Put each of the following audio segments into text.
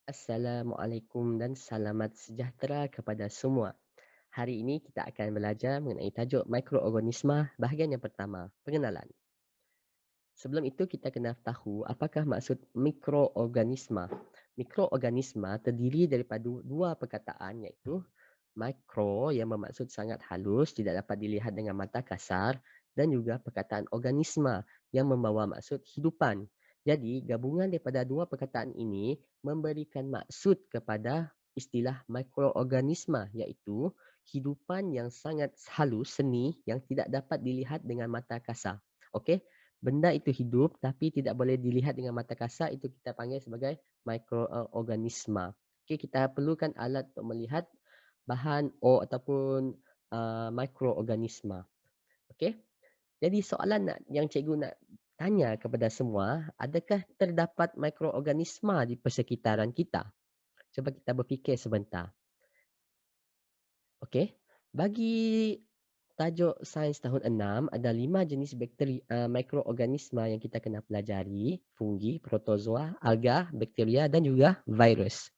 Assalamualaikum dan selamat sejahtera kepada semua. Hari ini kita akan belajar mengenai tajuk mikroorganisma bahagian yang pertama, pengenalan. Sebelum itu kita kena tahu apakah maksud mikroorganisma. Mikroorganisma terdiri daripada dua perkataan iaitu mikro yang bermaksud sangat halus, tidak dapat dilihat dengan mata kasar dan juga perkataan organisma yang membawa maksud hidupan. Jadi gabungan daripada dua perkataan ini memberikan maksud kepada istilah mikroorganisma iaitu hidupan yang sangat halus, seni yang tidak dapat dilihat dengan mata kasar. Okey? Benda itu hidup tapi tidak boleh dilihat dengan mata kasar, itu kita panggil sebagai mikroorganisma. Okey, kita perlukan alat untuk melihat bahan ataupun mikroorganisma. Okey. Jadi soalan yang cikgu nak tanya kepada semua, adakah terdapat mikroorganisma di persekitaran kita? Cuba kita berfikir sebentar. Okey. Bagi tajuk sains tahun 6, ada 5 jenis bakteri mikroorganisma yang kita kena pelajari: fungi, protozoa, alga, bakteria dan juga virus.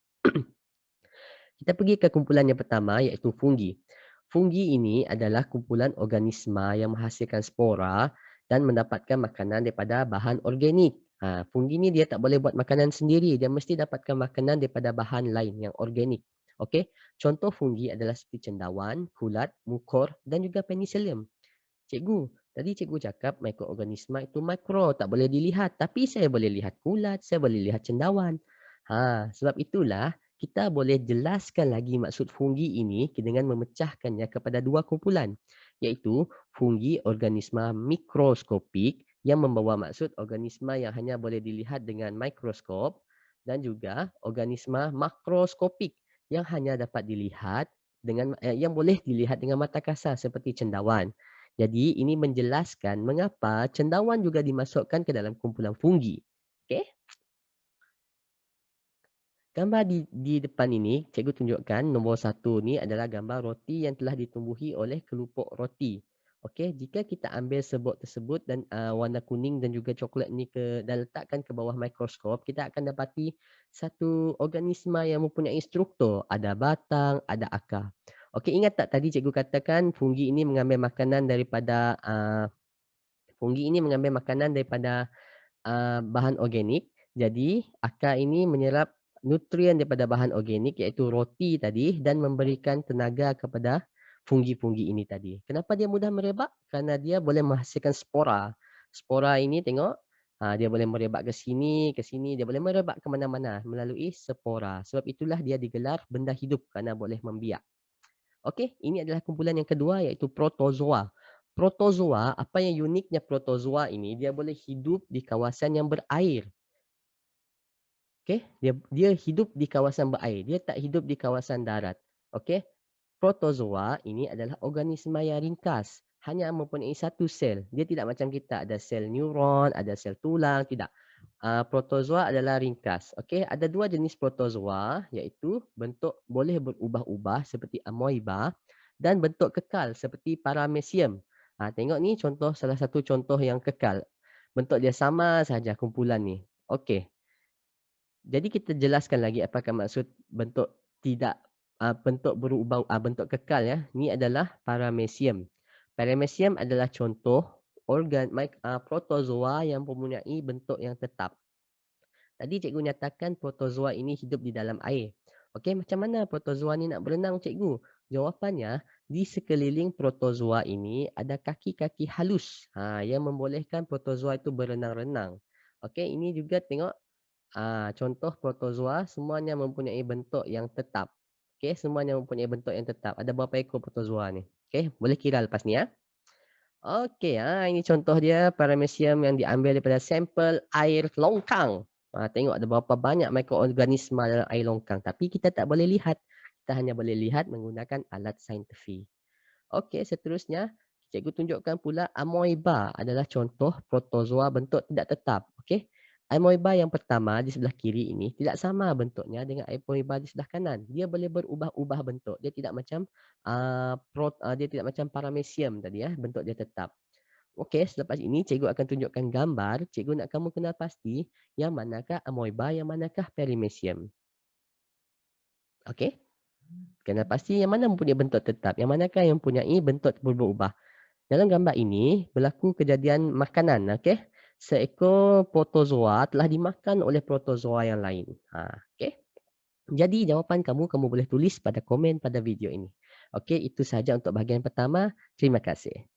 Kita pergi ke kumpulan yang pertama iaitu fungi. Fungi ini adalah kumpulan organisma yang menghasilkan spora dan mendapatkan makanan daripada bahan organik. Fungi ni dia tak boleh buat makanan sendiri, dia mesti dapatkan makanan daripada bahan lain yang organik. Okey, contoh fungi adalah seperti cendawan, kulat, mukor dan juga penicillium. Cikgu, tadi cikgu cakap mikroorganisma itu makro, tak boleh dilihat. Tapi saya boleh lihat kulat, saya boleh lihat cendawan. Sebab itulah kita boleh jelaskan lagi maksud fungi ini dengan memecahkannya kepada dua kumpulan, iaitu fungi organisma mikroskopik yang membawa maksud organisma yang hanya boleh dilihat dengan mikroskop dan juga organisma makroskopik yang hanya dapat dilihat dengan yang boleh dilihat dengan mata kasar seperti cendawan. Jadi ini menjelaskan mengapa cendawan juga dimasukkan ke dalam kumpulan fungi. Okey? Gambar di depan ini, cikgu tunjukkan nombor 1 ni adalah gambar roti yang telah ditumbuhi oleh kelupuk roti. Okey, jika kita ambil serbuk tersebut dan warna kuning dan juga coklat ni dan letakkan ke bawah mikroskop, kita akan dapati satu organisma yang mempunyai struktur. Ada batang, ada akar. Okey, ingat tak tadi cikgu katakan fungi ini mengambil makanan daripada bahan organik. Jadi akar ini menyerap nutrien daripada bahan organik iaitu roti tadi dan memberikan tenaga kepada fungi-fungi ini tadi. Kenapa dia mudah merebak? Kerana dia boleh menghasilkan spora. Spora ini tengok, dia boleh merebak ke sini, dia boleh merebak ke mana-mana melalui spora. Sebab itulah dia digelar benda hidup kerana boleh membiak. Okey, ini adalah kumpulan yang kedua iaitu protozoa. Protozoa, apa yang uniknya protozoa ini, dia boleh hidup di kawasan yang berair. Okey, dia hidup di kawasan berair. Dia tak hidup di kawasan darat. Okey. Protozoa ini adalah organisma yang ringkas. Hanya mempunyai satu sel. Dia tidak macam kita ada sel neuron, ada sel tulang, tidak. Protozoa adalah ringkas. Okey, ada dua jenis protozoa iaitu bentuk boleh berubah-ubah seperti amoeba dan bentuk kekal seperti paramecium. Tengok ni salah satu contoh yang kekal. Bentuk dia sama saja kumpulan ni. Okey. Jadi kita jelaskan lagi apakah maksud bentuk tidak bentuk berubah bentuk kekal ya. Ni adalah paramecium. Paramecium adalah contoh protozoa yang mempunyai bentuk yang tetap. Tadi cikgu nyatakan protozoa ini hidup di dalam air. Okey, macam mana protozoa ni nak berenang cikgu? Jawapannya, di sekeliling protozoa ini ada kaki-kaki halus yang membolehkan protozoa itu berenang-renang. Okey, ini juga tengok contoh protozoa semuanya mempunyai bentuk yang tetap. Okey, semuanya mempunyai bentuk yang tetap. Ada berapa ekor protozoa ni? Okey, boleh kira lepas ni ya. Okey, ini contoh dia paramecium yang diambil daripada sampel air longkang. Tengok ada berapa banyak mikroorganisma dalam air longkang. Tapi kita tak boleh lihat. Kita hanya boleh lihat menggunakan alat saintifik. Okey, seterusnya cikgu tunjukkan pula amoeba adalah contoh protozoa bentuk tidak tetap. Okey. Amoeba yang pertama di sebelah kiri ini tidak sama bentuknya dengan amoeba di sebelah kanan. Dia boleh berubah-ubah bentuk. Dia tidak macam, dia tidak macam paramecium tadi ya, bentuk dia tetap. Okey, selepas ini cikgu akan tunjukkan gambar, cikgu nak kamu kenal pasti yang manakah amoeba, yang manakah paramecium. Okey? Kenal pasti yang mana mempunyai bentuk tetap, yang manakah yang mempunyai bentuk berubah-ubah. Dalam gambar ini berlaku kejadian makanan, okey. Seekor protozoa telah dimakan oleh protozoa yang lain. Okey. Jadi jawapan kamu boleh tulis pada komen pada video ini. Okey, itu sahaja untuk bahagian pertama. Terima kasih.